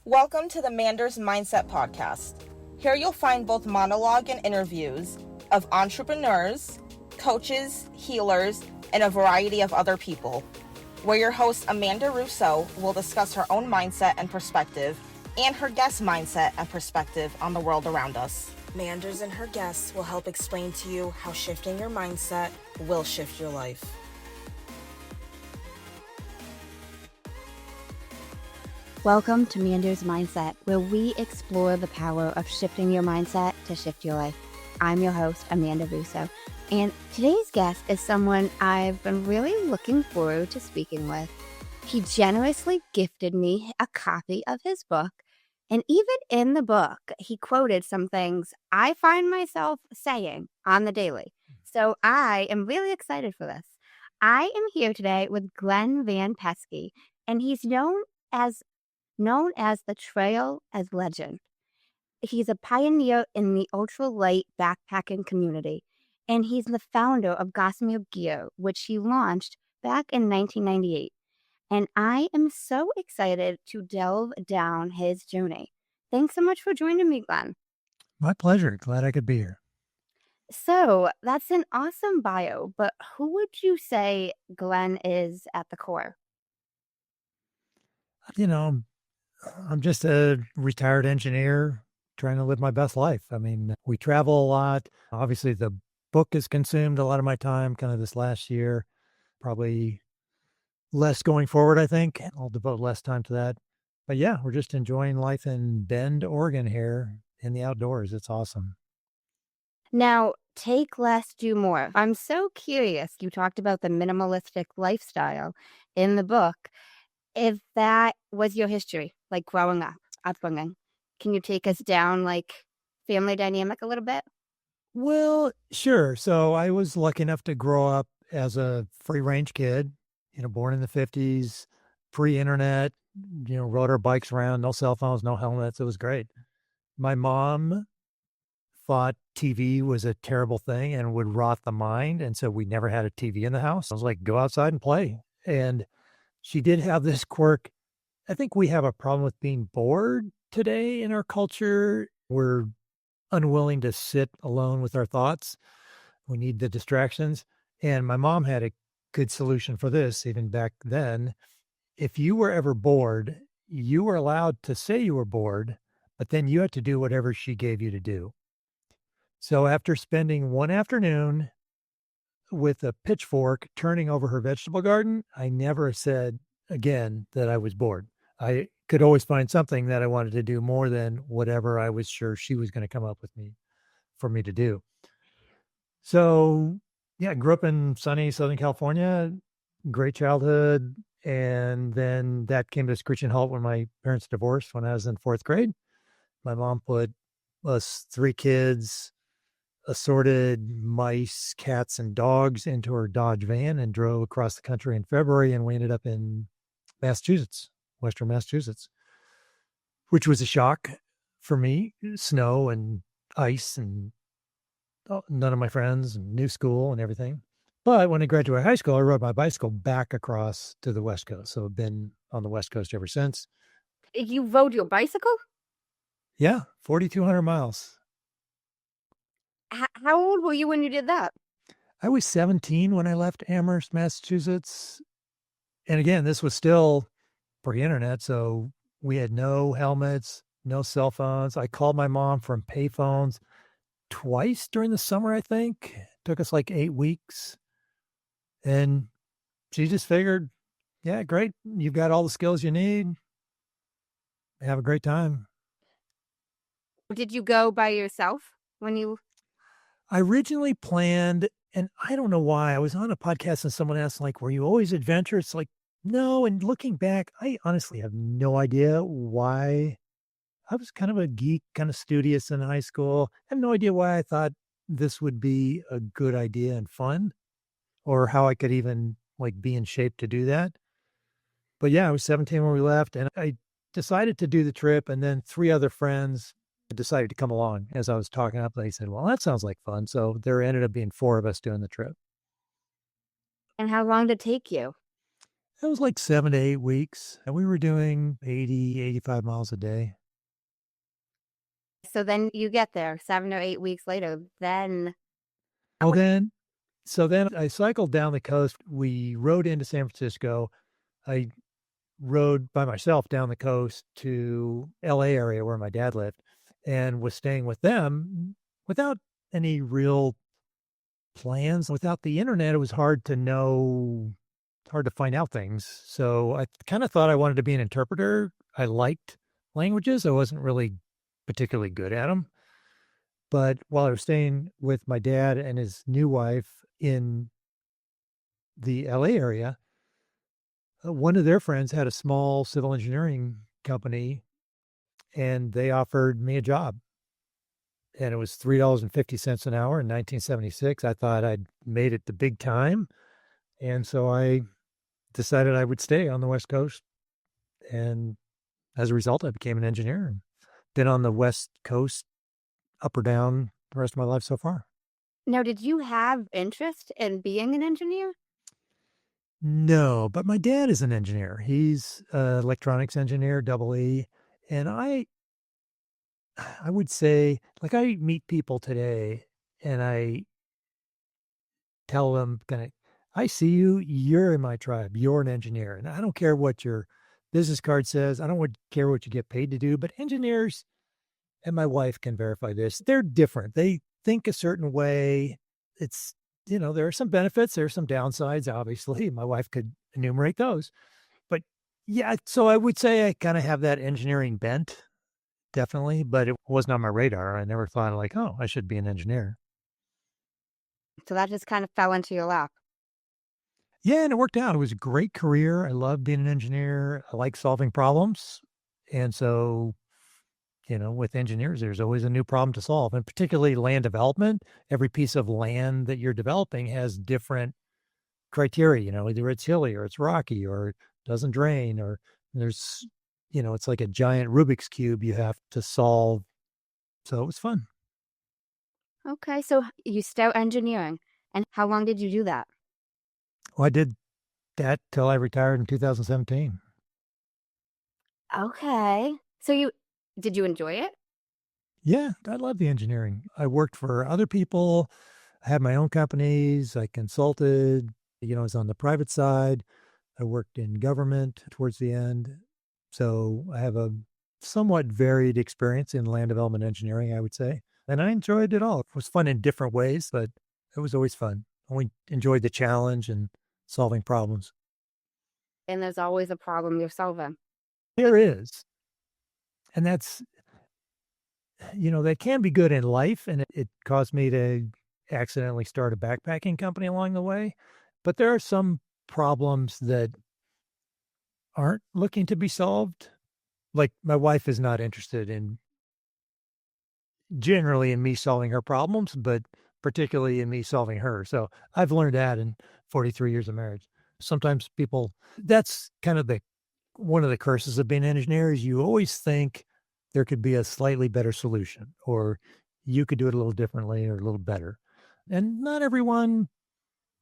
Welcome to the Manders Mindset podcast. Here you'll find both monologue and interviews of entrepreneurs, coaches, healers, and a variety of other people, where your host Amanda Russo will discuss her own mindset and perspective and her guest mindset and perspective on the world around us. Manders and her guests will help explain to you how shifting your mindset will shift your life. Welcome to Manders Mindset, where we explore the power of shifting your mindset to shift your life. I'm your host, Amanda Russo, and today's guest is someone I've been really looking forward to speaking with. He generously gifted me a copy of his book, and even in the book, he quoted some things I find myself saying on the daily. So I am really excited for this. I am here today with Glen Van Peski, and he's known as the Trail as Legend. He's a pioneer in the ultralight backpacking community, and he's the founder of Gossamer Gear, which he launched back in 1998. And I am so excited to delve down his journey. Thanks so much for joining me, Glen. My pleasure. Glad I could be here. So that's an awesome bio, but who would you say Glen is at the core? I'm just a retired engineer trying to live my best life. I mean, we travel a lot. Obviously, the book has consumed a lot of my time kind of this last year, probably less going forward, I think. I'll devote less time to that. But yeah, we're just enjoying life in Bend, Oregon here in the outdoors. It's awesome. Now, take less, do more. I'm so curious. You talked about the minimalistic lifestyle in the book. If that was your history, like growing up, upbringing, can you take us down like family dynamic a little bit? Well, sure. So I was lucky enough to grow up as a free range kid, born in the 50s, pre-internet, rode our bikes around, no cell phones, no helmets. It was great. My mom thought TV was a terrible thing and would rot the mind. And so we never had a TV in the house. I was like, go outside and play. And she did have this quirk. I think we have a problem with being bored today in our culture. We're unwilling to sit alone with our thoughts. We need the distractions. And my mom had a good solution for this, even back then. If you were ever bored, you were allowed to say you were bored, but then you had to do whatever she gave you to do. So after spending one afternoon with a pitchfork turning over her vegetable garden, I never said again that I was bored. I could always find something that I wanted to do more than whatever I was sure she was going to come up with for me to do. So yeah, I grew up in sunny Southern California, great childhood. And then that came to a screeching halt when my parents divorced when I was in fourth grade. My mom put us three kids, assorted mice, cats, and dogs into her Dodge van and drove across the country in February. And we ended up in Massachusetts, Western Massachusetts, which was a shock for me. Snow and ice and none of my friends and new school and everything. But when I graduated high school, I rode my bicycle back across to the West Coast. So I've been on the West Coast ever since. You rode your bicycle? Yeah, 4,200 miles. How old were you when you did that? I was 17 when I left Amherst, Massachusetts. And again, this was still pre-internet, so we had no helmets, no cell phones. I called my mom from payphones twice during the summer, I think. It took us like 8 weeks. And she just figured, yeah, great. You've got all the skills you need. Have a great time. Did you go by yourself when you... I originally planned, and I don't know why, I was on a podcast and someone asked, like, were you always adventurous? Like, no. And looking back, I honestly have no idea why. I was kind of a geek, kind of studious in high school. I have no idea why I thought this would be a good idea and fun, or how I could even like be in shape to do that. But yeah, I was 17 when we left, and I decided to do the trip. And then three other friends decided to come along as I was talking up. They said, well, that sounds like fun. So there ended up being four of us doing the trip. And how long did it take you? It was like 7 to 8 weeks, and we were doing 80, 85 miles a day. So then you get there 7 or 8 weeks later, then Well, then I cycled down the coast. We rode into San Francisco. I rode by myself down the coast to LA area where my dad lived and was staying with them without any real plans. Without the internet, it was hard to find out things. So I kind of thought I wanted to be an interpreter. I liked languages. I wasn't really particularly good at them. But while I was staying with my dad and his new wife in the LA area, one of their friends had a small civil engineering company and they offered me a job. And it was $3.50 an hour in 1976. I thought I'd made it the big time. And so I decided I would stay on the West Coast. And as a result, I became an engineer and been on the West Coast up or down the rest of my life so far. now did you have interest in being an engineer? No, but my dad is an engineer. He's an electronics engineer, double E. And I would say, like, I meet people today and I tell them, I see you, you're in my tribe, you're an engineer. And I don't care what your business card says, I don't care what you get paid to do, but engineers, and my wife can verify this, they're different. They think a certain way. It's, there are some benefits, there are some downsides, obviously. My wife could enumerate those. But yeah, so I would say I kind of have that engineering bent, definitely, but it wasn't on my radar. I never thought like, oh, I should be an engineer. So that just kind of fell into your lap. Yeah, and it worked out. It was a great career. I love being an engineer. I like solving problems. And so, with engineers, there's always a new problem to solve, and particularly land development. Every piece of land that you're developing has different criteria, either it's hilly or it's rocky or it doesn't drain or there's, it's like a giant Rubik's Cube you have to solve. So it was fun. Okay, so you start engineering. And how long did you do that? Well, I did that till I retired in 2017. Okay. Did you enjoy it? Yeah, I love the engineering. I worked for other people. I had my own companies. I consulted, I was on the private side. I worked in government towards the end. So I have a somewhat varied experience in land development engineering, I would say. And I enjoyed it all. It was fun in different ways, but it was always fun. I enjoyed the challenge and solving problems. And there's always a problem you're solving. There is. And that can be good in life. And it caused me to accidentally start a backpacking company along the way. But there are some problems that aren't looking to be solved. Like my wife is not interested generally in me solving her problems, but particularly in me solving her. So I've learned that in 43 years of marriage. Sometimes that's kind of one of the curses of being an engineer is you always think there could be a slightly better solution or you could do it a little differently or a little better. And not everyone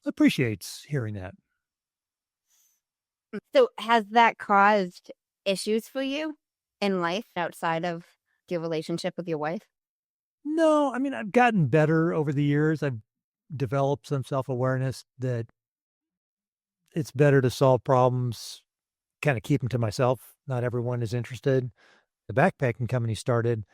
appreciates hearing that. So has that caused issues for you in life outside of your relationship with your wife? No, I mean, I've gotten better over the years. I've developed some self-awareness that it's better to solve problems, kind of keep them to myself. Not everyone is interested. The backpacking company started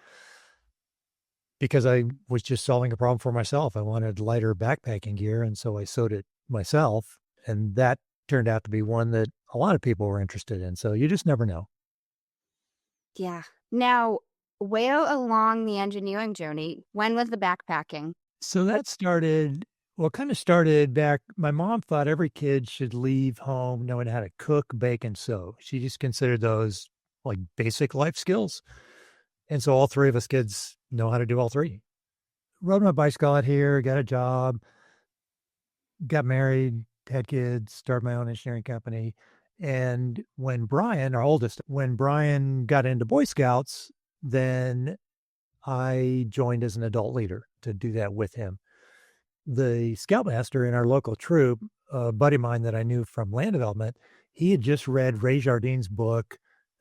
because I was just solving a problem for myself. I wanted lighter backpacking gear, and so I sewed it myself, and that turned out to be one that a lot of people were interested in. So you just never know. Yeah. Now, where along the engineering journey, when was the backpacking? So that kind of started back. My mom thought every kid should leave home knowing how to cook, bake, and sew. She just considered those like basic life skills. And so all three of us kids know how to do all three. Rode my bicycle out here, got a job, got married, had kids, started my own engineering company. And when Brian, our oldest, got into Boy Scouts, then I joined as an adult leader to do that with him. The scoutmaster in our local troop, a buddy of mine that I knew from land development, he had just read Ray Jardine's book,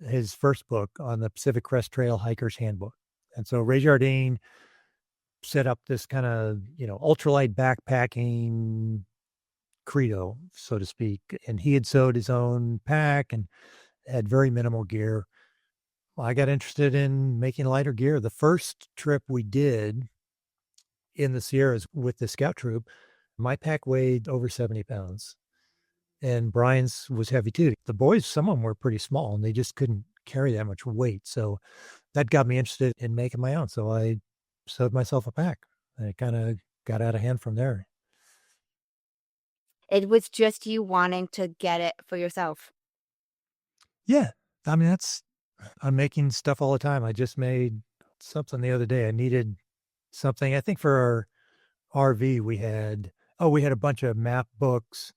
his first book on the Pacific Crest Trail Hiker's Handbook. And so Ray Jardine set up this kind of, ultralight backpacking credo, so to speak. And he had sewed his own pack and had very minimal gear. Well, I got interested in making lighter gear. The first trip we did in the Sierras with the scout troop, my pack weighed over 70 pounds. And Brian's was heavy too. The boys, some of them were pretty small and they just couldn't carry that much weight. So that got me interested in making my own. So I sewed myself a pack. And it kind of got out of hand from there. It was just you wanting to get it for yourself. Yeah. I mean, I'm making stuff all the time. I just made something the other day. I needed something. I think for our RV, we had a bunch of map books,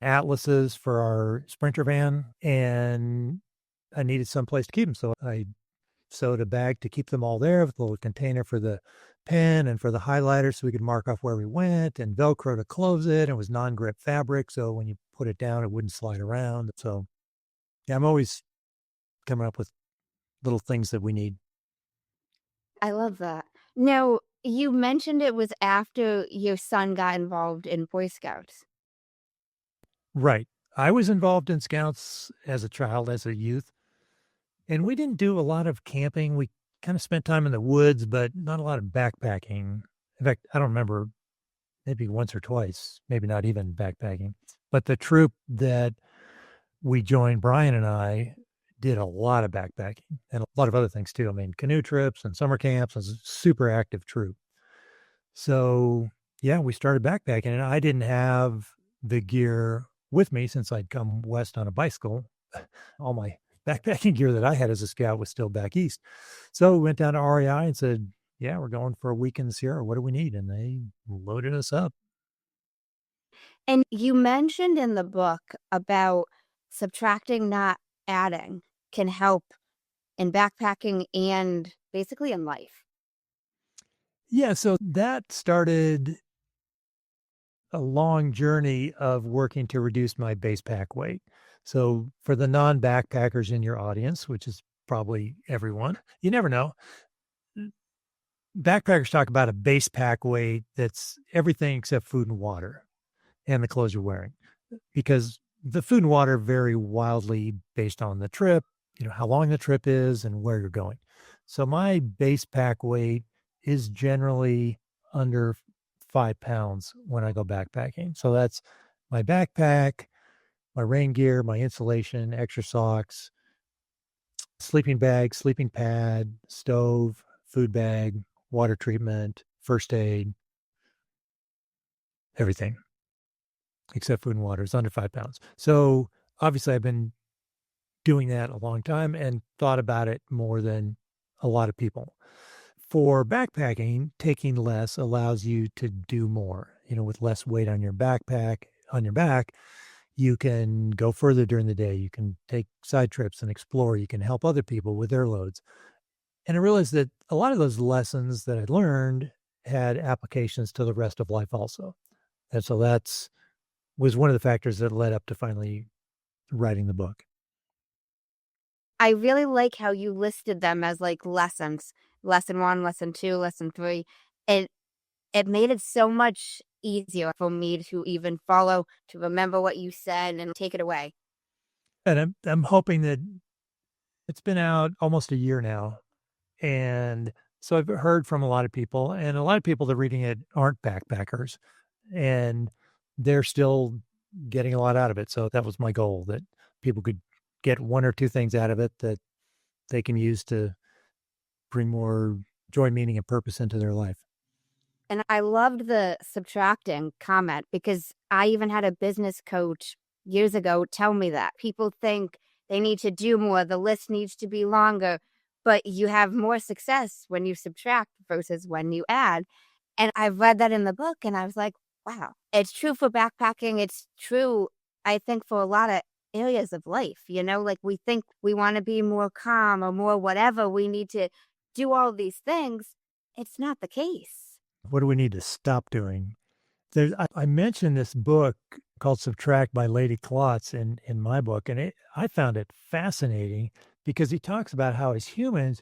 atlases for our Sprinter van, and I needed some place to keep them. So I sewed a bag to keep them all there with a little container for the pen and for the highlighter so we could mark off where we went, and Velcro to close it. It was non-grip fabric, so when you put it down, it wouldn't slide around. So yeah, I'm always coming up with little things that we need. I love that. Now, you mentioned it was after your son got involved in Boy Scouts. Right. I was involved in Scouts as a child, as a youth, and we didn't do a lot of camping. We kind of spent time in the woods, but not a lot of backpacking. In fact, I don't remember, maybe once or twice, maybe not even backpacking. But the troop that we joined, Brian and I, did a lot of backpacking and a lot of other things too. I mean, canoe trips and summer camps. It was a super active troop. So yeah, we started backpacking, and I didn't have the gear with me since I'd come west on a bicycle. All my backpacking gear that I had as a scout was still back east. So we went down to REI and said, yeah, we're going for a week in the Sierra. What do we need? And they loaded us up. And you mentioned in the book about subtracting, not adding, can help in backpacking and basically in life. Yeah, so that started a long journey of working to reduce my base pack weight. So for the non-backpackers in your audience, which is probably everyone, you never know. Backpackers talk about a base pack weight that's everything except food and water and the clothes you're wearing, because the food and water vary wildly based on the trip, how long the trip is and where you're going. So my base pack weight is generally under 5 pounds when I go backpacking. So that's my backpack, my rain gear, my insulation, extra socks, sleeping bag, sleeping pad, stove, food bag, water treatment, first aid, everything except food and water is under 5 pounds. So obviously I've been doing that a long time and thought about it more than a lot of people. For backpacking, taking less allows you to do more, with less weight on your backpack, on your back. You can go further during the day. You can take side trips and explore. You can help other people with their loads. And I realized that a lot of those lessons that I learned had applications to the rest of life also. And so was one of the factors that led up to finally writing the book. I really like how you listed them as like lessons. Lesson 1, lesson 2, lesson 3. It made it so much easier for me to even follow, to remember what you said and take it away. And I'm hoping that it's been out almost a year now. And so I've heard from a lot of people, and a lot of people that are reading it aren't backpackers, and they're still getting a lot out of it. So that was my goal, that people could get one or two things out of it that they can use to bring more joy, meaning, and purpose into their life. And I loved the subtracting comment, because I even had a business coach years ago tell me that people think they need to do more, the list needs to be longer, but you have more success when you subtract versus when you add. And I read that in the book and I was like, wow, it's true for backpacking. It's true, I think, for a lot of areas of life. Like we think we want to be more calm or more whatever. We need to do all these things. It's not the case. What do we need to stop doing? I mentioned this book called Subtract by Lady Klotz in my book, and I found it fascinating because he talks about how as humans,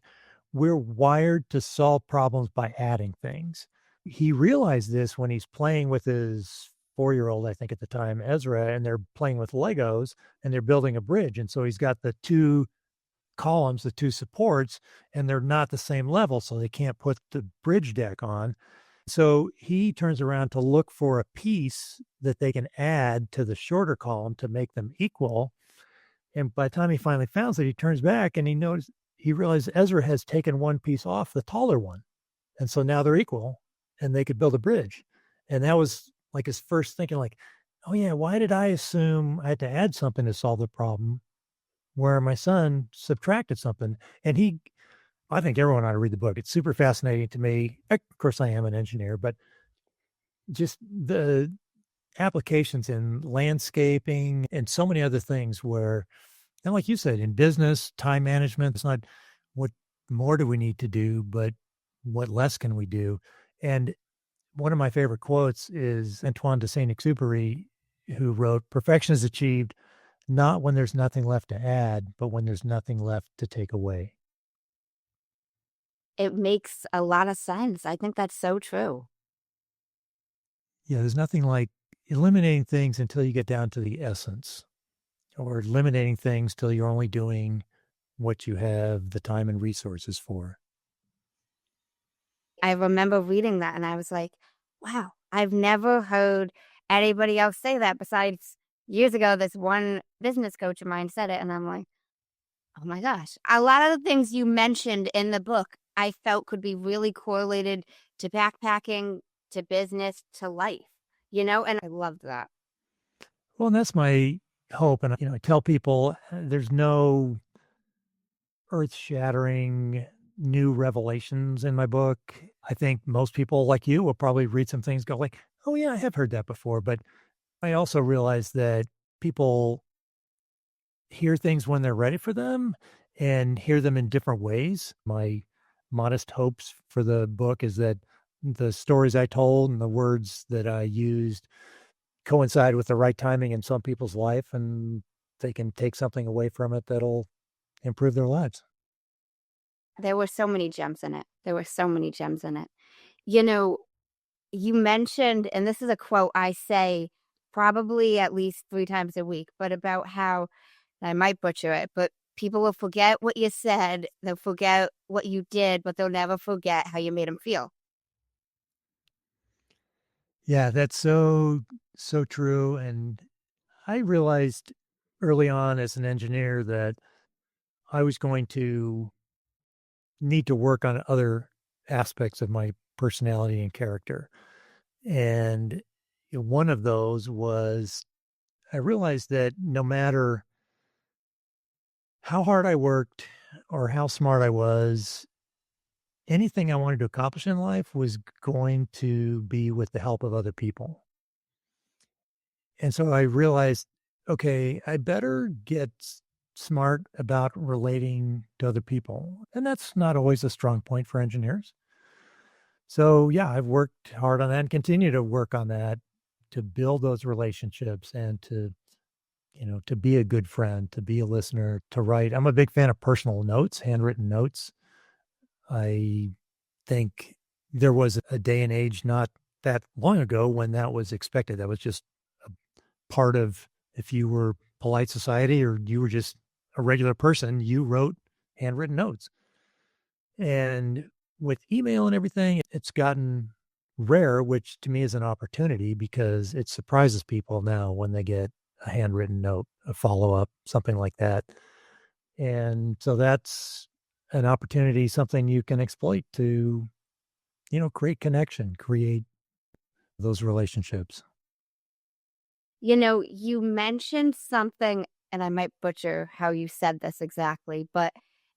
we're wired to solve problems by adding things. He realized this when he's playing with his 4-year-old, I think at the time, Ezra, and they're playing with Legos and they're building a bridge. And so he's got the 2 columns, the 2 supports, and they're not the same level, so they can't put the bridge deck on. So he turns around to look for a piece that they can add to the shorter column to make them equal. And by the time he finally finds it, he turns back and he realized Ezra has taken one piece off the taller one. And so now they're equal and they could build a bridge. And that was like his first thinking, like, oh yeah, why did I assume I had to add something to solve the problem where my son subtracted something? And I think everyone ought to read the book. It's super fascinating to me. Of course, I am an engineer, but just the applications in landscaping and so many other things where, and like you said, in business, time management, it's not what more do we need to do, but what less can we do? And one of my favorite quotes is Antoine de Saint-Exupéry, who wrote, "Perfection is achieved not when there's nothing left to add, but when there's nothing left to take away." It makes a lot of sense. I think that's so true. Yeah, there's nothing like eliminating things until you get down to the essence, or eliminating things till you're only doing what you have the time and resources for. I remember reading that and I was like, wow, I've never heard anybody else say that besides years ago. This one business coach of mine said it, and I'm like, oh my gosh. A lot of the things you mentioned in the book, I felt could be really correlated to backpacking, to business, to life, and I loved that. Well, and that's my hope. And, I tell people there's no earth shattering new revelations in my book. I think most people like you will probably read some things, go like, oh yeah, I have heard that before. But I also realize that people hear things when they're ready for them and hear them in different ways. My modest hopes for the book is that the stories I told and the words that I used coincide with the right timing in some people's life, and they can take something away from it that'll improve their lives. There were so many gems in it. There were so many gems in it. You know, you mentioned, and this is a quote I say probably at least 3 times a week, but about how, and I might butcher it, but people will forget what you said, they'll forget what you did, but they'll never forget how you made them feel. Yeah, that's so true. And I realized early on as an engineer that I was going to need to work on other aspects of my personality and character. And one of those was I realized that no matter how hard I worked or how smart I was, anything I wanted to accomplish in life was going to be with the help of other people. And so I realized, okay, I better get smart about relating to other people. And that's not always a strong point for engineers. So, yeah, I've worked hard on that and continue to work on that to build those relationships and to be a good friend, to be a listener, to write. I'm a big fan of personal notes, handwritten notes. I think there was a day and age not that long ago when that was expected. That was just a part of, if you were polite society or you were just a regular person, you wrote handwritten notes. And with email and everything, it's gotten rare, which to me is an opportunity because it surprises people now when they get a handwritten note, a follow up, something like that. And so that's an opportunity, something you can exploit to, create connection, create those relationships. You mentioned something, and I might butcher how you said this exactly, but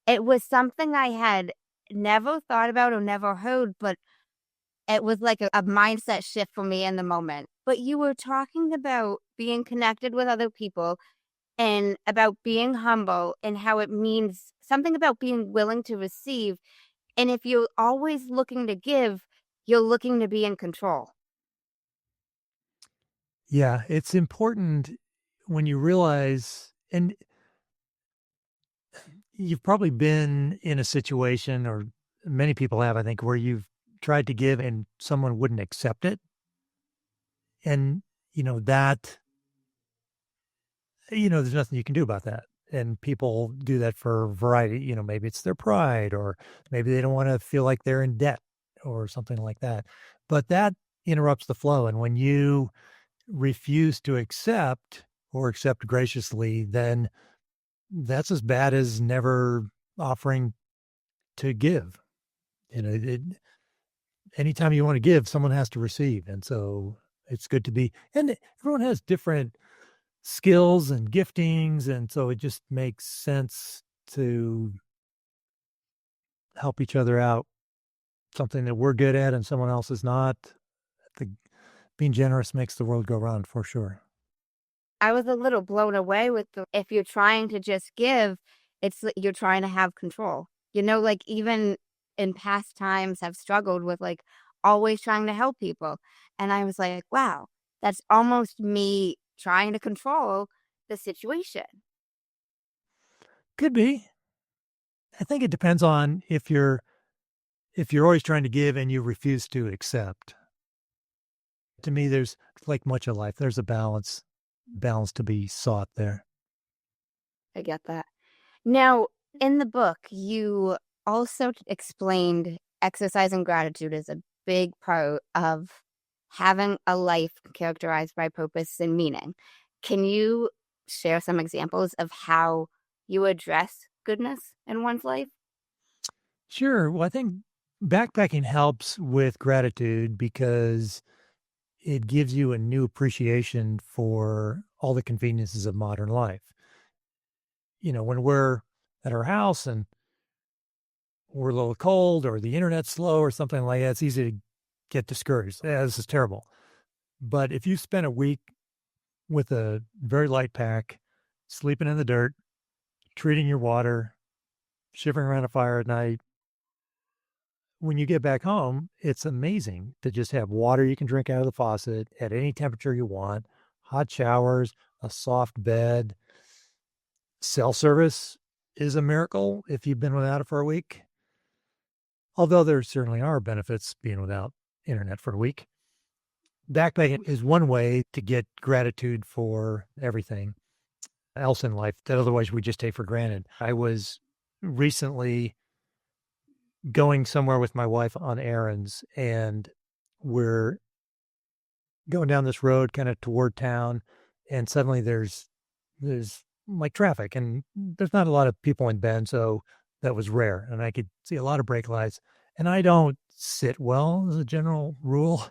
it was something I had never thought about or never heard, but it was like a mindset shift for me in the moment. But you were talking about being connected with other people and about being humble and how it means something about being willing to receive. And if you're always looking to give, you're looking to be in control. Yeah, it's important when you realize, and you've probably been in a situation, or many people have, I think, where you've tried to give and someone wouldn't accept it. And, that, there's nothing you can do about that. And people do that for a variety, maybe it's their pride, or maybe they don't want to feel like they're in debt or something like that. But that interrupts the flow. And when you refuse to accept or accept graciously, then that's as bad as never offering to give. Anytime you want to give, someone has to receive. And so it's good to be, and everyone has different skills and giftings. And so it just makes sense to help each other out. Something that we're good at and someone else is not. The, Being generous makes the world go round for sure. I was a little blown away with if you're trying to just give, you're trying to have control. Like even in past times have struggled with like always trying to help people. And I was like, wow, that's almost me trying to control the situation. Could be. I think it depends on if you're always trying to give and you refuse to accept. To me, there's like much of life, there's a balance to be sought there. I get that. Now, in the book, you also explained exercise and gratitude is a big part of having a life characterized by purpose and meaning. Can you share some examples of how you address goodness in one's life? Sure. Well, I think backpacking helps with gratitude because it gives you a new appreciation for all the conveniences of modern life. When we're at our house and we're a little cold or the internet's slow or something like that, it's easy to get discouraged. Yeah, this is terrible. But if you spend a week with a very light pack, sleeping in the dirt, treating your water, shivering around a fire at night, when you get back home, it's amazing to just have water you can drink out of the faucet at any temperature you want, hot showers, a soft bed. Cell service is a miracle if you've been without it for a week. Although there certainly are benefits being without internet for a week. Backpacking is one way to get gratitude for everything else in life that otherwise we just take for granted. I was recently going somewhere with my wife on errands, and we're going down this road kind of toward town, and suddenly there's like traffic, and there's not a lot of people in Bend, so that was rare, and I could see a lot of brake lights, and I don't sit well as a general rule.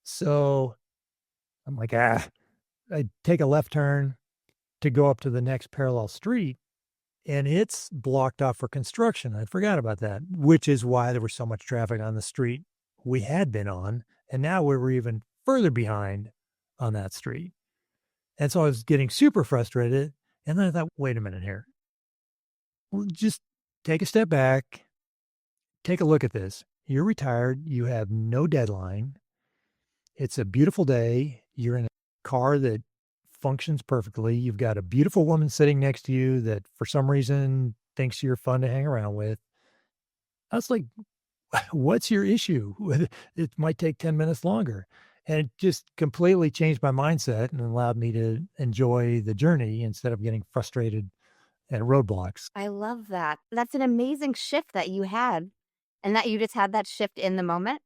So I'm like, I take a left turn to go up to the next parallel street, and it's blocked off for construction. I forgot about that, which is why there was so much traffic on the street we had been on. And now we were even further behind on that street. And so I was getting super frustrated. And then I thought, wait a minute here. Well, just take a step back, take a look at this. You're retired. You have no deadline. It's a beautiful day. You're in a car that functions perfectly. You've got a beautiful woman sitting next to you that for some reason thinks you're fun to hang around with. I was like, what's your issue? It might take 10 minutes longer. And it just completely changed my mindset and allowed me to enjoy the journey instead of getting frustrated at roadblocks. I love that. That's an amazing shift that you had, and that you just had that shift in the moment.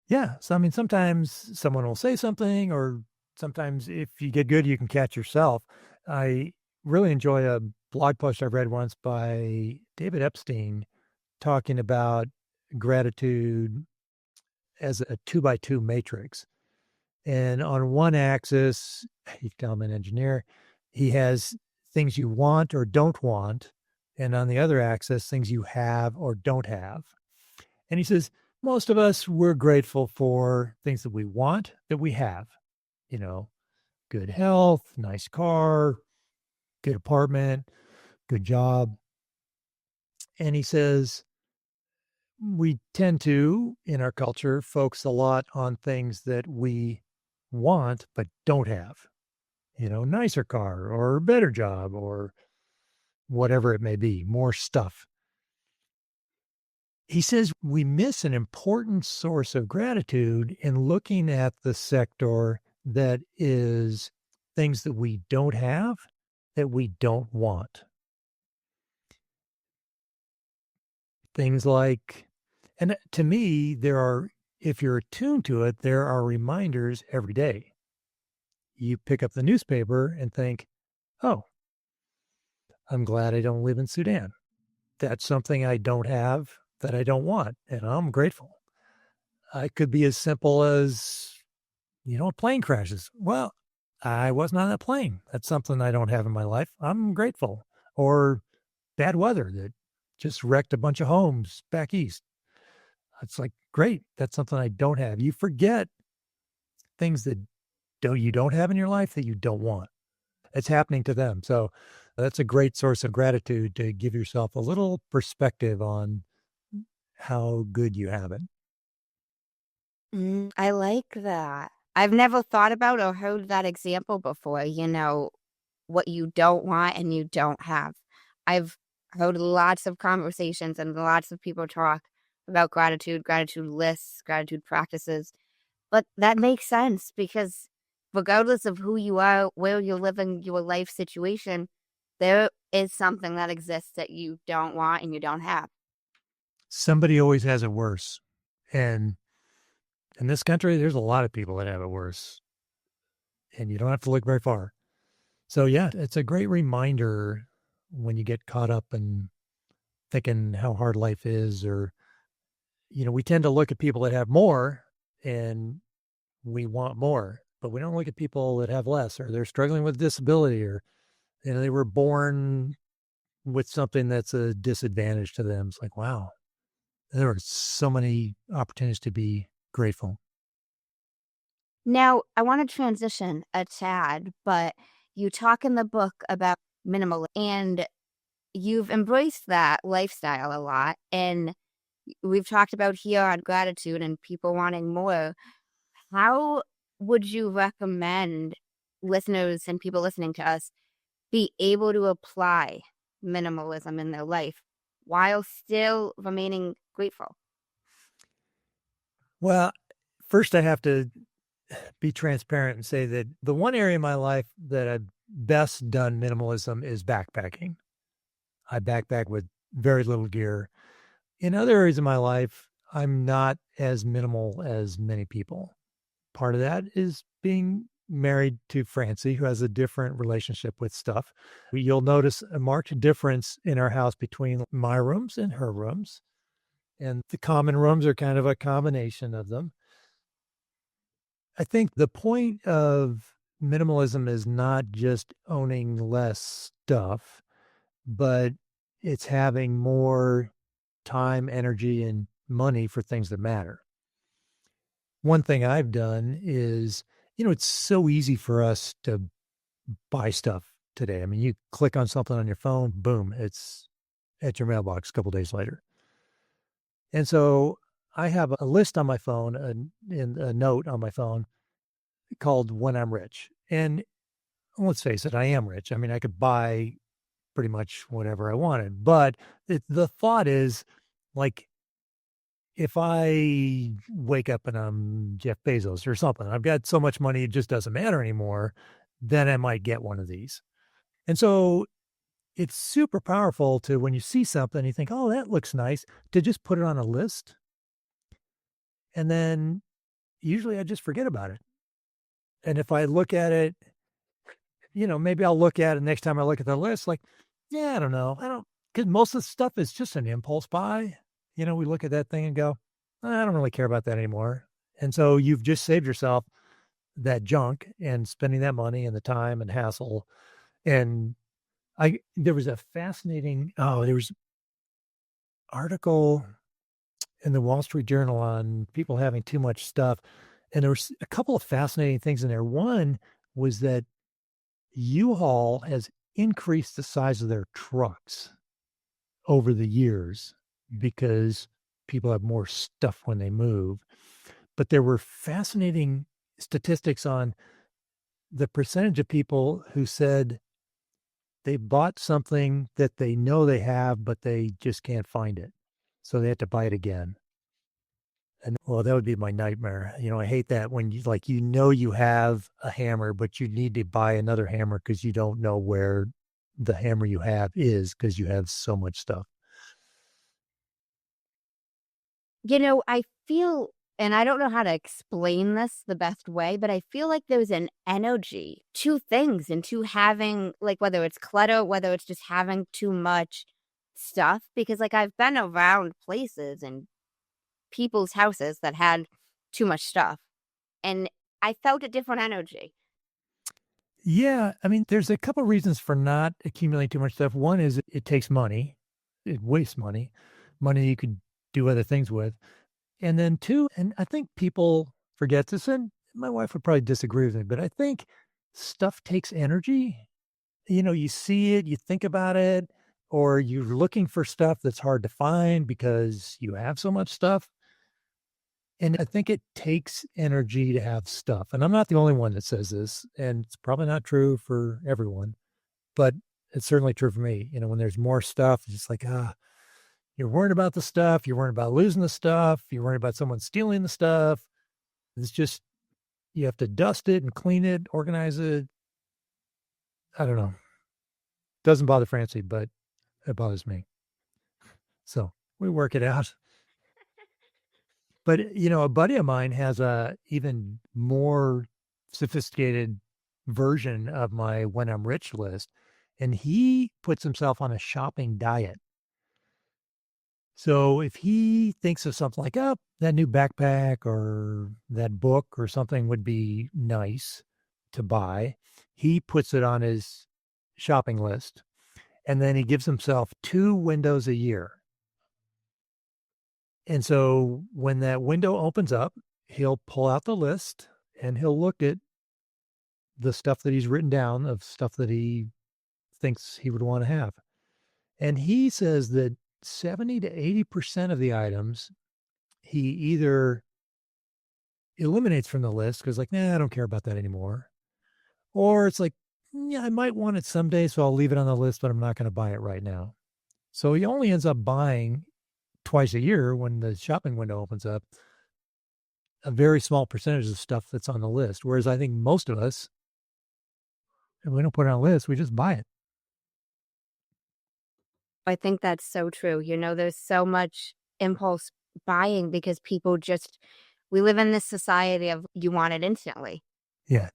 Yeah. So, I mean, sometimes someone will say something, or sometimes if you get good, you can catch yourself. I really enjoy a blog post I read once by David Epstein talking about gratitude as a 2 by 2 matrix. And on one axis, you can tell I'm an engineer, he has things you want or don't want. And on the other axis, things you have or don't have. And he says, most of us, we're grateful for things that we want, that we have, you know, good health, nice car, good apartment, good job. And he says, we tend to, in our culture, focus a lot on things that we want but don't have. Nicer car or better job or whatever it may be, more stuff. He says we miss an important source of gratitude in looking at the sector that is things that we don't have, that we don't want. Things like, and to me, if you're attuned to it, there are reminders every day. You pick up the newspaper and think, oh, I'm glad I don't live in Sudan. That's something I don't have that I don't want, and I'm grateful. It could be as simple as, a plane crashes. Well, I wasn't on that plane. That's something I don't have in my life. I'm grateful. Or bad weather that just wrecked a bunch of homes back east. It's like, great. That's something I don't have. You forget things that you don't have in your life that you don't want. It's happening to them. So that's a great source of gratitude to give yourself a little perspective on how good you have it. I like that. I've never thought about or heard that example before, what you don't want and you don't have. I've heard lots of conversations and lots of people talk about gratitude lists, gratitude practices. But that makes sense because regardless of who you are, where you're living your life situation, there is something that exists that you don't want and you don't have. Somebody always has it worse. And in this country, there's a lot of people that have it worse. And you don't have to look very far. So, yeah, it's a great reminder when you get caught up in thinking how hard life is, or, we tend to look at people that have more and we want more, but we don't look at people that have less, or they're struggling with disability, or, they were born with something that's a disadvantage to them. It's like, wow, there are so many opportunities to be grateful. Now, I want to transition a tad, but you talk in the book about minimalism and you've embraced that lifestyle a lot. And we've talked about here on gratitude and people wanting more. How would you recommend listeners and people listening to us be able to apply minimalism in their life while still remaining grateful? Well, first I have to be transparent and say that the one area in my life that I've best done minimalism is backpacking. I backpack with very little gear. In other areas of my life, I'm not as minimal as many people. Part of that is being married to Francie, who has a different relationship with stuff. You'll notice a marked difference in our house between my rooms and her rooms. And the common rooms are kind of a combination of them. I think the point of minimalism is not just owning less stuff, but it's having more time, energy, and money for things that matter. One thing I've done is, it's so easy for us to buy stuff today. I mean, you click on something on your phone, boom, it's at your mailbox a couple days later. And so I have a list on my phone, a note on my phone called When I'm Rich. And let's face it, I am rich. I mean, I could buy pretty much whatever I wanted. But the thought is, like, if I wake up and I'm Jeff Bezos or something, I've got so much money, it just doesn't matter anymore, then I might get one of these. And so it's super powerful to, when you see something, you think, oh, that looks nice, to just put it on a list. And then usually I just forget about it. And if I look at it, maybe I'll look at it next time I look at the list, like, yeah, I don't know. Because most of the stuff is just an impulse buy. We look at that thing and go, I don't really care about that anymore. And so you've just saved yourself that junk and spending that money and the time and hassle. And there was a fascinating, there was article in the Wall Street Journal on people having too much stuff. And there was a couple of fascinating things in there. One was that U-Haul has increased the size of their trucks over the years because people have more stuff when they move. But there were fascinating statistics on the percentage of people who said they bought something that they know they have, but they just can't find it. So they have to buy it again. And well, that would be my nightmare. I hate that when you have a hammer, but you need to buy another hammer because you don't know where the hammer you have is because you have so much stuff. I feel, and I don't know how to explain this the best way, but I feel like there's an energy to things and to having, like, whether it's clutter, whether it's just having too much stuff, because like I've been around places and people's houses that had too much stuff, and I felt a different energy. Yeah, I mean, there's a couple reasons for not accumulating too much stuff. One is it takes money. It wastes money you could do other things with. And then two, and I think people forget this, and my wife would probably disagree with me, but I think stuff takes energy. You see it, you think about it, or you're looking for stuff that's hard to find because you have so much stuff. And I think it takes energy to have stuff. And I'm not the only one that says this, and it's probably not true for everyone, but it's certainly true for me. When there's more stuff, it's just like, you're worried about the stuff, you're worried about losing the stuff, you're worried about someone stealing the stuff. It's just, you have to dust it and clean it, organize it. I don't know. Doesn't bother Francie, but it bothers me. So we work it out. But, a buddy of mine has a even more sophisticated version of my when I'm rich list, and he puts himself on a shopping diet. So if he thinks of something like, oh, that new backpack or that book or something would be nice to buy, he puts it on his shopping list, and then he gives himself 2 windows a year. And so when that window opens up, he'll pull out the list and he'll look at the stuff that he's written down of stuff that he thinks he would want to have. And he says that 70 to 80% of the items he either eliminates from the list because, like, nah, I don't care about that anymore. Or it's like, yeah, I might want it someday, so I'll leave it on the list, but I'm not going to buy it right now. So he only ends up buying twice a year when the shopping window opens up a very small percentage of stuff that's on the list. Whereas I think most of us, if we don't put it on a list, we just buy it. I think that's so true. There's so much impulse buying because we live in this society of you want it instantly. Yeah.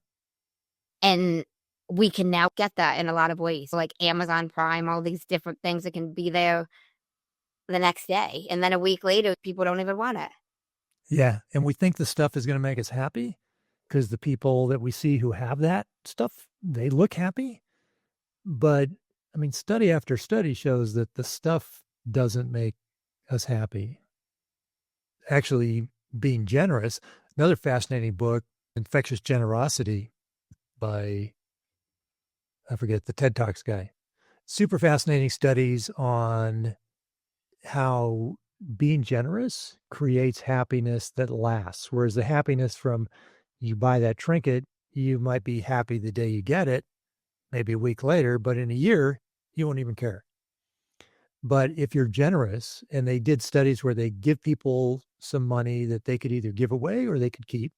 And we can now get that in a lot of ways, like Amazon Prime, all these different things that can be there the next day. And then a week later, people don't even want it. Yeah. And we think the stuff is going to make us happy because the people that we see who have that stuff, they look happy. But I mean, study after study shows that the stuff doesn't make us happy. Actually, being generous, another fascinating book, Infectious Generosity by, I forget, the TED Talks guy. Super fascinating studies on how being generous creates happiness that lasts. Whereas the happiness from you buy that trinket, you might be happy the day you get it, maybe a week later, but in a year, you won't even care. But if you're generous, and they did studies where they give people some money that they could either give away or they could keep.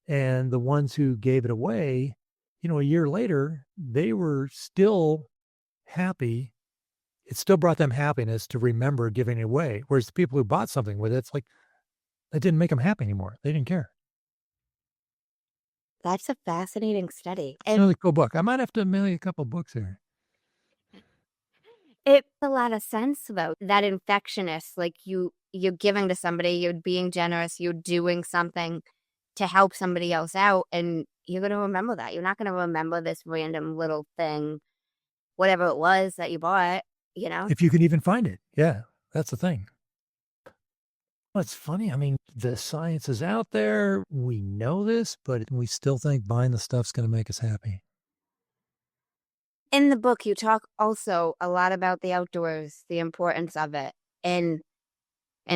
And the ones who gave it away, a year later, they were still happy. It still brought them happiness to remember giving it away. Whereas the people who bought something with it, it's like, it didn't make them happy anymore. They didn't care. That's a fascinating study. It's a really cool book. I might have to mail you a couple books here. It makes a lot of sense, though, that infectiousness, like you're giving to somebody, you're being generous, you're doing something to help somebody else out, and you're going to remember that. You're not going to remember this random little thing, whatever it was that you bought, If you can even find it. Yeah, that's the thing. Well, it's funny. I mean, the science is out there. We know this, but we still think buying the stuff's going to make us happy. In the book, you talk also a lot about the outdoors, the importance of it in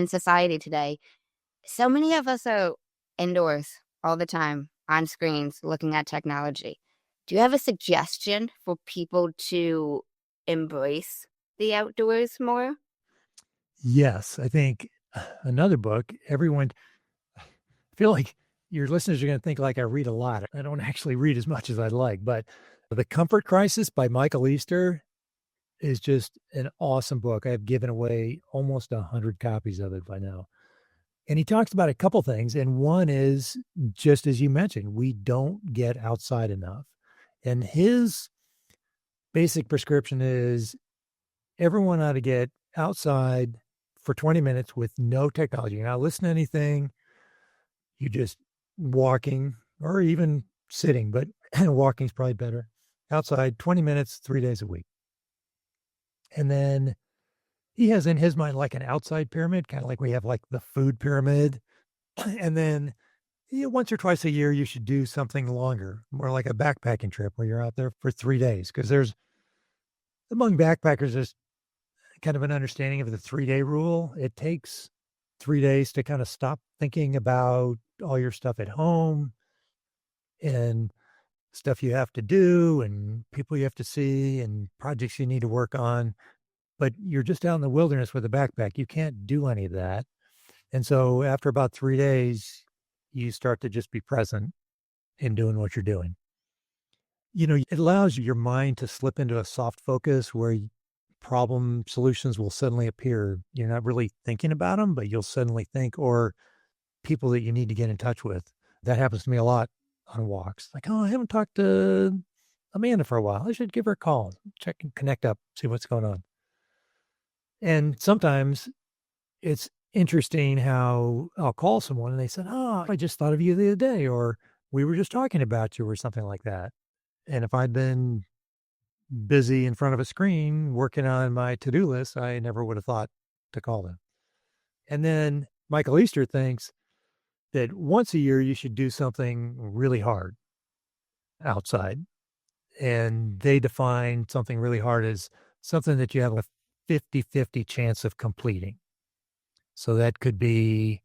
society today. So many of us are indoors all the time on screens looking at technology. Do you have a suggestion for people to embrace the outdoors more? Yes, I think another book, I feel like your listeners are going to think like I read a lot. I don't actually read as much as I'd like, but The Comfort Crisis by Michael Easter is just an awesome book. I've given away almost 100 copies of it by now. And he talks about a couple things. And one is just as you mentioned, we don't get outside enough. And his basic prescription is everyone ought to get outside for 20 minutes with no technology. You're not listening to anything. You just walking or even sitting, but walking's probably better. Outside 20 minutes, 3 days a week. And then he has in his mind like an outside pyramid, kind of like we have like the food pyramid. And then once or twice a year, you should do something longer, more like a backpacking trip where you're out there for 3 days. Because among backpackers, there's kind of an understanding of the 3-day rule. It takes 3 days to kind of stop thinking about all your stuff at home and stuff you have to do and people you have to see and projects you need to work on. But you're just out in the wilderness with a backpack. You can't do any of that. And so after about 3 days, you start to just be present in doing what you're doing. It allows your mind to slip into a soft focus where problem solutions will suddenly appear. You're not really thinking about them, but you'll suddenly think, or people that you need to get in touch with. That happens to me a lot on walks. Like, oh, I haven't talked to Amanda for a while. I should give her a call, check and connect up, see what's going on. And sometimes it's interesting how I'll call someone and they said, oh, I just thought of you the other day, or we were just talking about you or something like that. And if I'd been busy in front of a screen working on my to-do list, I never would have thought to call them. And then Michael Easter thinks that once a year you should do something really hard outside. And they define something really hard as something that you have a 50-50 chance of completing. So that could be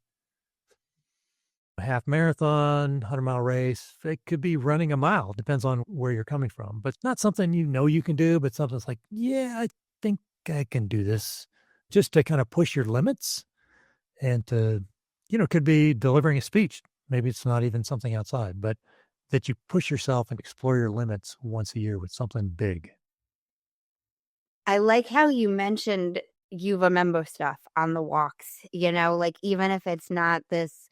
a half marathon, 100-mile race. It could be running a mile. Depends on where you're coming from. But it's not something you can do, but something that's like, yeah, I think I can do this. Just to kind of push your limits and to, it could be delivering a speech. Maybe it's not even something outside, but that you push yourself and explore your limits once a year with something big. I like how you mentioned you remember stuff on the walks, like even if it's not this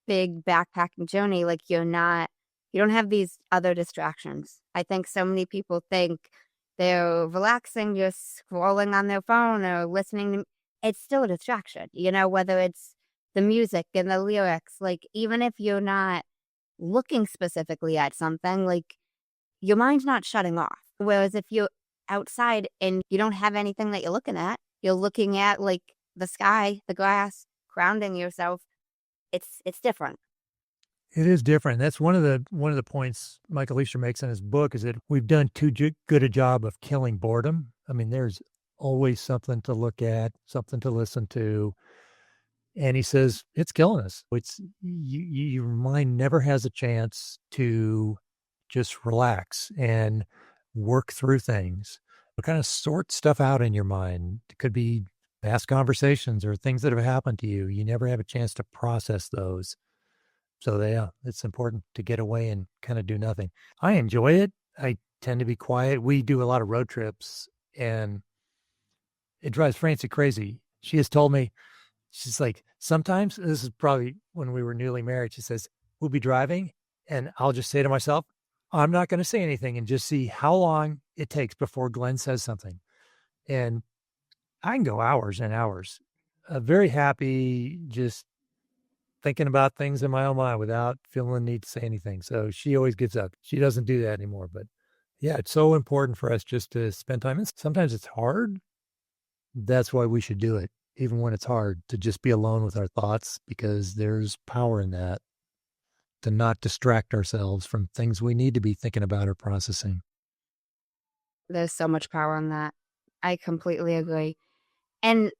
big backpacking journey, like you don't have these other distractions. I think so many people think they're relaxing, just scrolling on their phone or listening to, it's still a distraction, whether it's the music and the lyrics, like even if you're not looking specifically at something, like your mind's not shutting off. Whereas if you're outside and you don't have anything that you're looking at like the sky, the grass, grounding yourself. It's different. It is different. That's one of the points Michael Easter makes in his book is that we've done too good a job of killing boredom. I mean, there's always something to look at, something to listen to. And he says, it's killing us. Your mind never has a chance to just relax and work through things. Kind of sort stuff out in your mind. It could be past conversations or things that have happened to you. You never have a chance to process those. So yeah, it's important to get away and kind of do nothing. I enjoy it. I tend to be quiet. We do a lot of road trips and it drives Francie crazy. She has told me, she's like, sometimes, this is probably when we were newly married, she says, we'll be driving and I'll just say to myself, I'm not going to say anything and just see how long it takes before Glenn says something. And I can go hours and hours, very happy, just thinking about things in my own mind without feeling the need to say anything. So she always gives up. She doesn't do that anymore. But yeah, it's so important for us just to spend time. And sometimes it's hard. That's why we should do it, even when it's hard, to just be alone with our thoughts, because there's power in that, to not distract ourselves from things we need to be thinking about or processing. There's so much power in that. I completely agree. And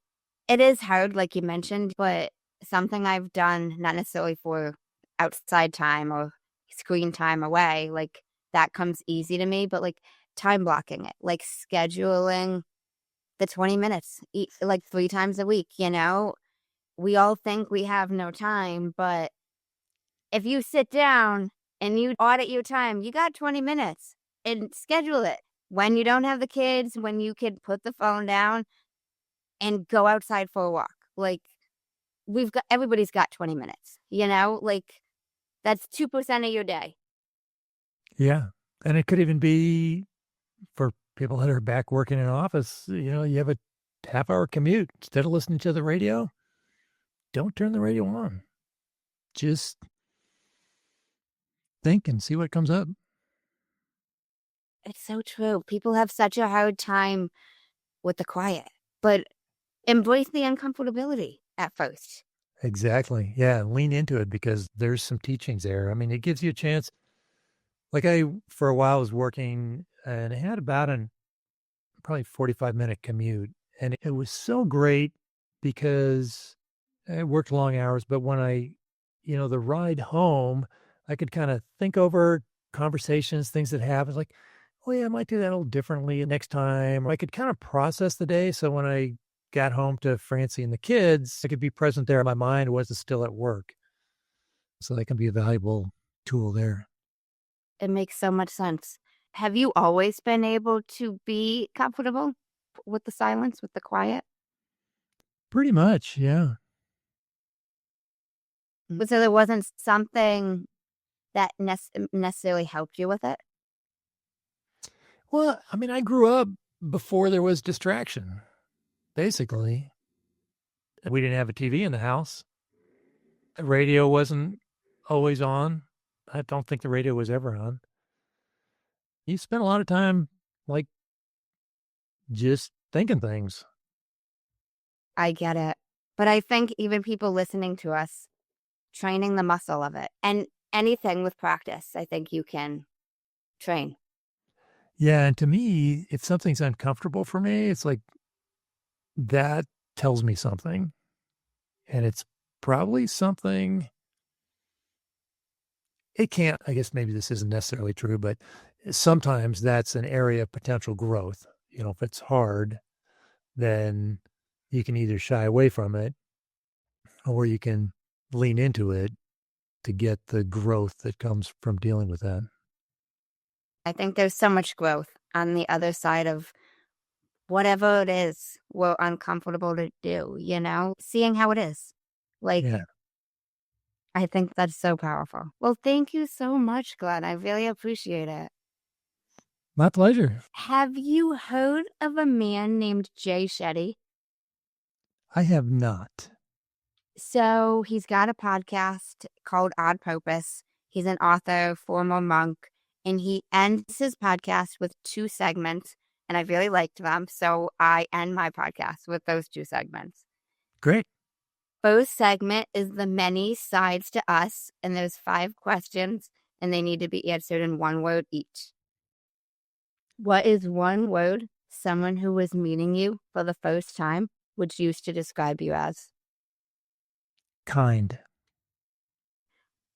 it is hard, like you mentioned, but something I've done, not necessarily for outside time or screen time away, like that comes easy to me. But like time blocking it, like scheduling the 20 minutes, like 3 times a week, we all think we have no time, but if you sit down and you audit your time, you got 20 minutes and schedule it when you don't have the kids, when you can put the phone down and go outside for a walk. Like everybody's got 20 minutes, like that's 2% of your day. Yeah. And it could even be for people that are back working in an office, you have a half-hour commute. Instead of listening to the radio, don't turn the radio on. Just think and see what comes up. It's so true. People have such a hard time with the quiet, but embrace the uncomfortability at first. Exactly. Yeah. Lean into it because there's some teachings there. I mean, it gives you a chance. Like for a while, was working and I had about probably 45-minute commute. And it was so great because I worked long hours, but when the ride home, I could kind of think over conversations, things that happened, like, oh yeah, I might do that a little differently next time. I could kind of process the day. So when I got home to Francie and the kids, I could be present there. My mind wasn't still at work. So that can be a valuable tool there. It makes so much sense. Have you always been able to be comfortable with the silence, with the quiet? Pretty much, yeah. So there wasn't something that necessarily helped you with it? Well, I mean, I grew up before there was distraction, basically. We didn't have a TV in the house. The radio wasn't always on. I don't think the radio was ever on. You spent a lot of time, like, just thinking things. I get it. But I think even people listening to us, training the muscle of it, and anything with practice, I think you can train. Yeah, and to me, if something's uncomfortable for me, it's like that tells me something. And it's probably something, it can't, I guess maybe this isn't necessarily true, but sometimes that's an area of potential growth. If it's hard, then you can either shy away from it or you can lean into it to get the growth that comes from dealing with that. I think there's so much growth on the other side of whatever it is we're uncomfortable to do, seeing how it is. Like, Yeah. I think that's so powerful. Well, thank you so much, Glenn. I really appreciate it. My pleasure. Have you heard of a man named Jay Shetty? I have not. So he's got a podcast called Odd Purpose. He's an author, former monk, and he ends his podcast with 2 segments, and I really liked them. So I end my podcast with those 2 segments. Great. First segment is the many sides to us, and there's 5 questions, and they need to be answered in 1 word each. What is 1 word someone who was meeting you for the first time would use to describe you as? Kind.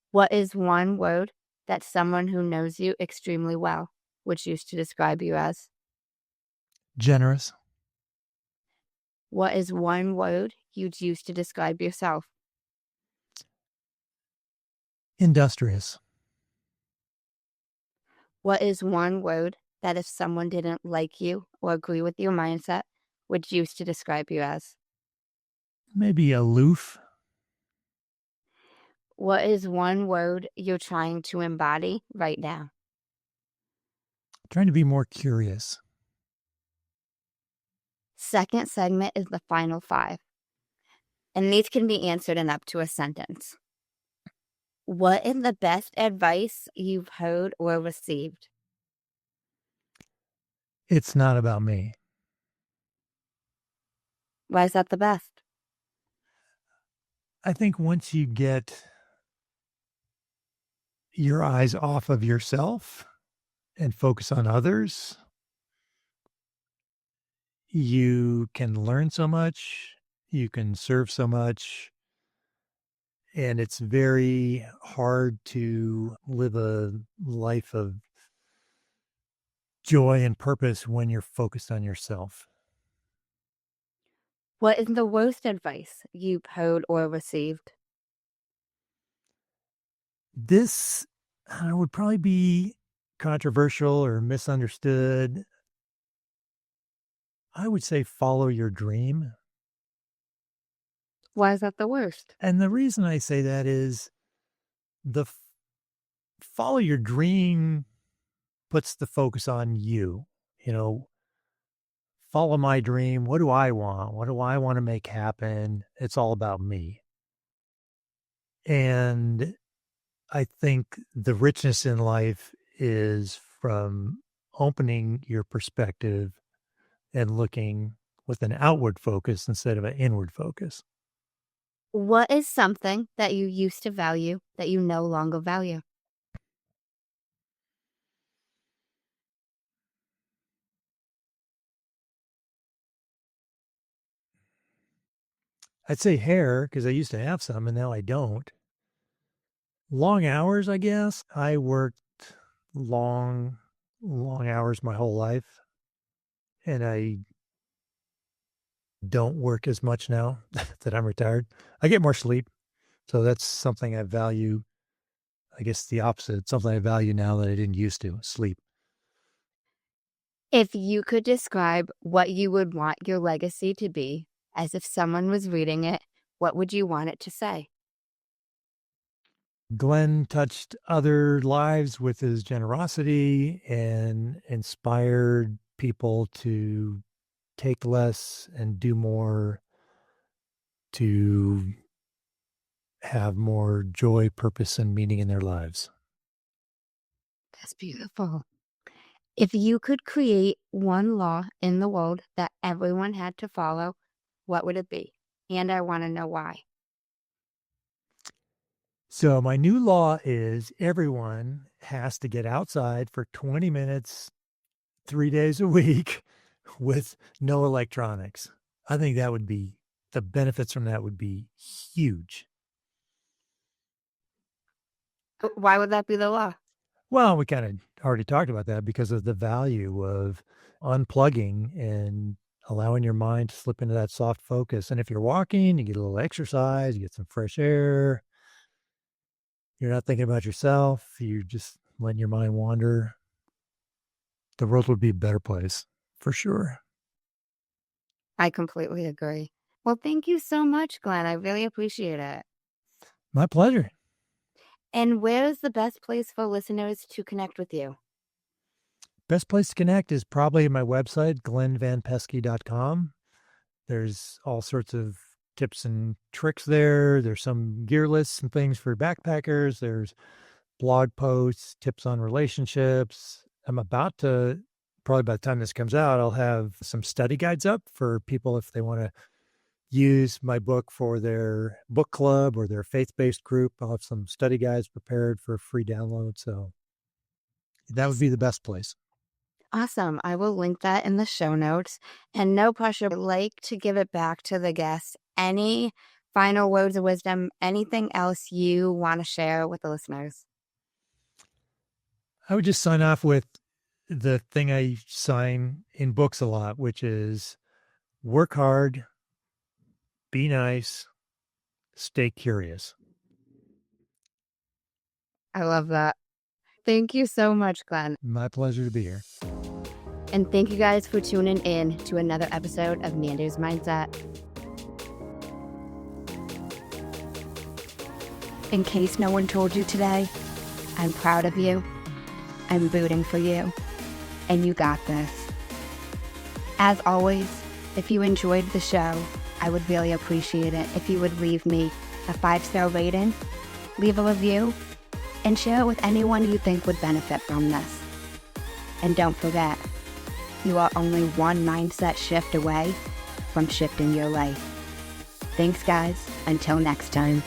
What is 1 word that someone who knows you extremely well would use to describe you as? Generous. What is 1 word you'd use to describe yourself? Industrious. What is 1 word that if someone didn't like you or agree with your mindset would use to describe you as? Maybe aloof. What is 1 word you're trying to embody right now? Trying to be more curious. Second segment is the final 5. And these can be answered in up to a sentence. What is the best advice you've heard or received? It's not about me. Why is that the best? I think once you get your eyes off of yourself and focus on others, you can learn so much, you can serve so much, And it's very hard to live a life of joy and purpose when you're focused on yourself. What is the worst advice you've heard or received? This would probably be controversial or misunderstood. I would say follow your dream. Why is that the worst? And the reason I say that is the follow your dream puts the focus on you. You know, follow my dream. What do I want? What do I want to make happen? It's all about me. And I think the richness in life is from opening your perspective and looking with an outward focus instead of an inward focus. What is something that you used to value that you no longer value? I'd say hair because I used to have some and now I don't. Long hours, I guess. I worked long hours my whole life, and I don't work as much now that I'm retired. I get more sleep. So that's something I value. I guess the opposite, something I value now that I didn't used to, sleep. If you could describe what you would want your legacy to be, as if someone was reading it, what would you want it to say? Glenn touched other lives with his generosity and inspired people to take less and do more, to have more joy, purpose, and meaning in their lives. That's beautiful. If you could create one law in the world that everyone had to follow, what would it be? And I want to know why. So my new law is everyone has to get outside for 20 minutes, 3 days a week with no electronics. I think that would be, the benefits from that would be huge. Why would that be the law? Well, we kind of already talked about that because of the value of unplugging and allowing your mind to slip into that soft focus. And if you're walking, you get a little exercise, you get some fresh air. You're not thinking about yourself. You're just letting your mind wander. The world would be a better place for sure. I completely agree. Well, thank you so much, Glenn. I really appreciate it. My pleasure. And where is the best place for listeners to connect with you? Best place to connect is probably my website, glenvanpeski.com. There's all sorts of tips and tricks there. There's some gear lists and things for backpackers. There's blog posts, tips on relationships. I'm about to, probably by the time this comes out, I'll have some study guides up for people if they want to use my book for their book club or their faith-based group. I'll have some study guides prepared for free download. So that would be the best place. Awesome. I will link that in the show notes. And no pressure, I'd like to give it back to the guests. Any final words of wisdom, anything else you want to share with the listeners? I would just sign off with the thing I sign in books a lot, which is work hard, be nice, stay curious. I love that. Thank you so much, Glenn. My pleasure to be here. And thank you guys for tuning in to another episode of Manders Mindset. In case no one told you today, I'm proud of you. I'm rooting for you. And you got this. As always, if you enjoyed the show, I would really appreciate it if you would leave me a 5-star rating, leave a review, and share it with anyone you think would benefit from this. And don't forget, you are only one mindset shift away from shifting your life. Thanks, guys. Until next time.